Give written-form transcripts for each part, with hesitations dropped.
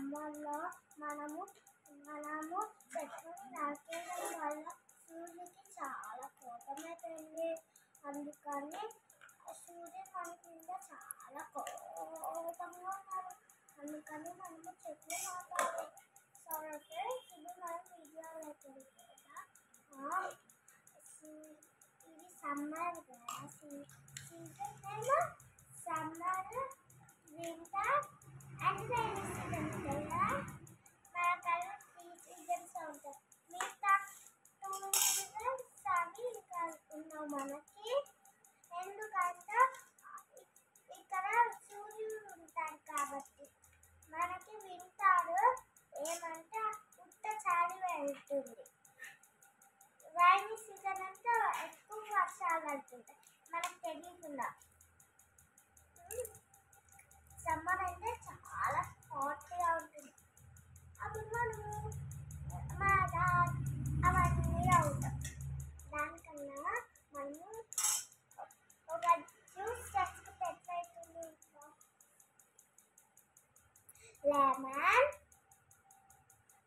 సమ్మర్లో మనము మనము చెట్లను నరికేయడం వల్ల సూర్యుడికి చాలా కోపమైపోయింది. అందుకని సూర్యుడు మన కింద చాలా కోపంగా ఉన్నారు. అందుకని మనము చెట్లు నాటాలి. సరే ఇది మనం వీడియోలోకి కదా. ఇది సమ్మర్ కదా, సీజన్ ఏమో summer, winter and rainy season కదా. మనకల్లా 3 సీజన్స్ ఉంటాయి. మిగతా 2 సీజన్స్ అవి ఇంకా ఉన్నావు మనకి. ఎందుకంటే ఇక్కడ సూర్యుడు ఉంటాడు కాబట్టి. మనకి వింటారు ఏమంటే ఉత్త చాలి వెళ్తుంది. రైనీ సీజన్ అంటే ఎక్కువ వర్షాలు పడుతుంటాయి మనకు తెలియకుండా. సమ్మర్ అంటే చాలా హాట్గా ఉంటుంది. అప్పుడు మనము అవన్నీ అవుతాం. దానికన్నా మనము ఒక జ్యూస్ చేసుకుంటే ఎట్లయితుంది. లెమన్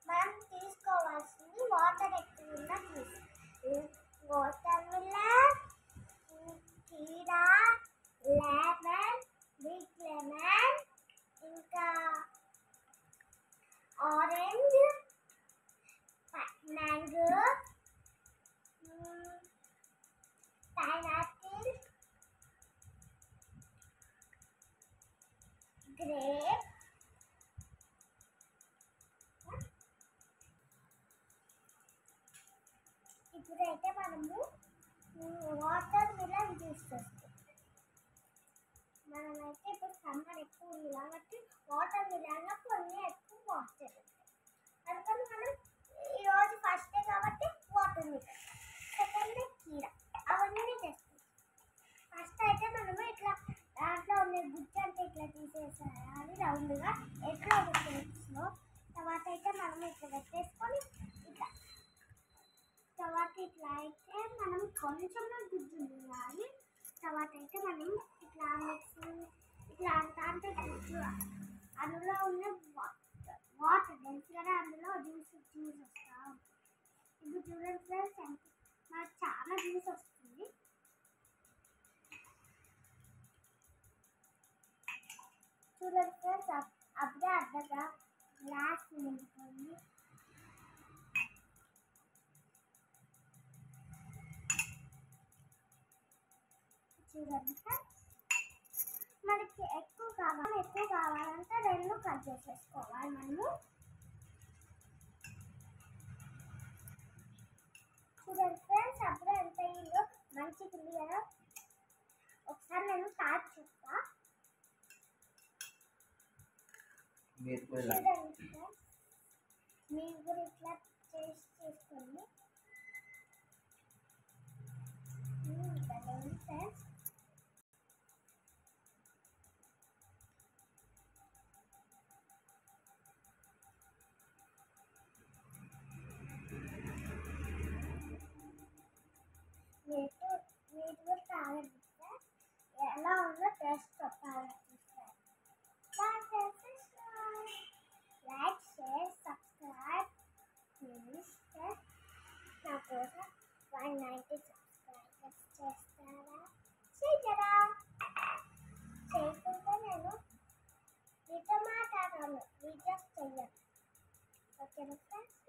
మనం తీసుకోవాల్సింది వాటర్ ఎక్కువ ఉన్న జ్యూస్. వాటర్ మిలన్, కీరా, లెమన్, బిగ్ లెమన్, ఇంకా ఆరెంజ్, మ్యాంగో, పైనాపిల్, గ్రేప్, ఇప్పుడైతే మనము వాటర్ మిలన్ జ్యూస్ చేస్తాం. మనమైతే ఇప్పుడు సమ్మర్ ఎక్కువ ఉంది కాబట్టి వాటర్ మిలన్లో కొన్ని ఎక్కువ వాటర్ ఉంటాయి. అందుకని మనం ఈరోజు ఫస్ట్ డే కాబట్టి వాటర్ మిలన్, సెకండ్ డే కీరా, అవన్నీ చేస్తాం. ఫస్ట్ అయితే మనము ఇట్లా దాంట్లో ఉన్న గుజ్జు అంటే ఇట్లా తీసేసేయాలి రౌండ్గా, ఎట్లా ప్లేట్స్లో. తర్వాత అయితే మనం ఇట్లా పెట్టేసుకొని ఇట్లా తర్వాత ఇట్లా అయితే మనం కొంచెం గుజ్జు ఉండాలి. తర్వాత అయితే మనం ఇట్లా ఇట్లా అంటే గుజ్జు అందులో ఉన్న వాటర్ తెలుసు కదా, అందులో జ్యూస్ వస్తూ ఉంటుంది. ఇప్పుడు చూడండి ఫ్రెండ్స్, మనకు చాలా జ్యూస్ వస్తుంది. చూడండి ఫ్రెండ్స్, అప్పుడే అద్దగా గ్లాస్ నింపుకొని చూడండి ఫ్రెండ్స్. మనకి ఎక్కువ కావాలంటే 2 కట్ చేసేసుకోవాలి మనము. చూడండి ఫ్రెండ్స్, అప్పుడే ఎంత అయ్యిందో మంచిగా ఉంది కదా. ఒకసారి నేను తాగి చూస్తా. చూడండి ఫ్రెండ్స్, మీరు కూడా ఇట్లా చేసుకోండి. ఫ్రెండ్స్ మీరు కూడా తాగండి. ఎలా ఉందో టేస్ట్ చెప్పాలి. Like, share, subscribe please. నా కోసం 190 సబ్స్క్రైబర్స్ చేస్తారా? చేయరా? చేయకుంటే నేను మీతో మాట్లాడాను, వీడియోస్ చెయ్యను. ఓకేనా ఫ్రెండ్స్?